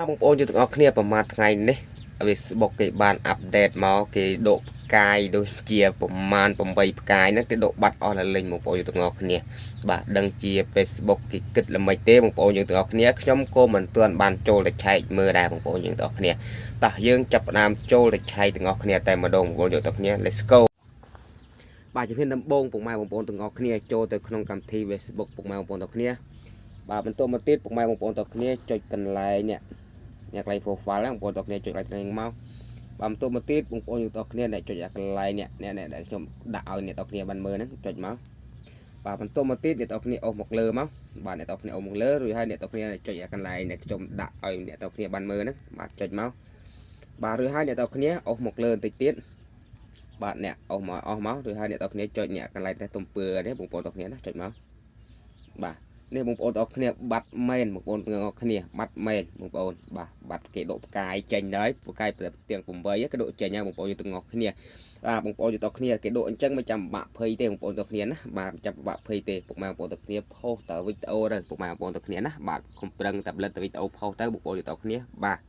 បងប្អូនយើងទាំងអស់គ្នាប្រហែលថ្ងៃនេះ Facebook គេបានអាប់ដេតមកគេដកផ្កាយដូចជាប្រមាណ8ផ្កាយហ្នឹងគេដកបាត់អស់ហើយលេងបងប្អូនយើងទាំងអស់គ្នាបាទដឹងជា Facebook គេគិតល្មិចទេបងប្អូនយើងទាំងអស់គ្នាខ្ញុំក៏មិនទាន់បានចូលទៅឆែកមើលដែរបងប្អូនយើងទាំងអស់គ្នាតោះយើងចាប់ផ្ដើមចូលទៅឆែកទាំងអស់គ្នាតែម្ដងបងប្អូនយើងទាំងអស់គ្នា Let's go បាទជំរាបដំបូងពុកម៉ែបងប្អូនទាំងអស់គ្នាចូលទៅក្នុងកម្មវិធី Facebook ពុកម៉ែបងប្អូនទាំងអស់គ្នាបាទបន្តមកទៀតពុកម៉ែបងប្អូនទាំងអស់គ្នាចុចកន្លែងនេះអ្នកកន្លែង profile ហ្នឹងបងប្អូនទាំងអស់គ្នាចុចកន្លែងនេះមកបាទបន្តមកទៀតបងប្អូនទាំងអស់គ្នាដែលចុចកន្លែងនេះអ្នកដែលខ្ញុំដាក់ឲ្យអ្នកទាំងអស់គ្នាបានមើលហ្នឹងចុចមកបាទបន្តមកទៀតអ្នកទាំងអស់គ្នាអូសមកលើមកបាទអ្នកទាំងអស់គ្នាអូសមកលើរួចហើយអ្នកទាំងអស់គ្នាចុចកន្លែងនេះខ្ញុំដាក់ឲ្យអ្នកទាំងអស់គ្នាបានមើលហ្នឹងបាទចុចមកបាទរួចហើយអ្នកទាំងអស់គ្នាអូសមកលើបន្តិចទៀតបាទអ្នកអស់មករួចហើយអ្នកទាំងអស់គ្នាចុចអ្នកកន្លែងនេះទំពើនេះបងប្អូនទាំងអស់គ្នាណាចុចមកបាទនេះបងប្អូនទាំងអស់គ្នាបាត់មែនបងប្អូនទាំងអស់គ្នាបាត់មែនបងប្អូនបាទបាត់គេដកផ្កាយចេញហើយផ្កាយទាំង8គេដកចេញហើយបងប្អូនទាំងអស់គ្នាបងប្អូនទាំងអស់គ្នាគេដកអញ្ចឹងមិនចាំបាក់ភ័យទេបងប្អូនទាំងអស់គ្នាណាបាទចាំបាក់ភ័យទេពុកម៉ែបងប្អូនទាំងអស់គ្នាផុសតើវីដេអូទៅពុកម៉ែបងប្អូនទាំងអស់គ្នាណាបាទកុំប្រឹងតែប្លិតតែវីដេអូផុសទៅបងប្អូនទាំងអស់គ្នាបាទ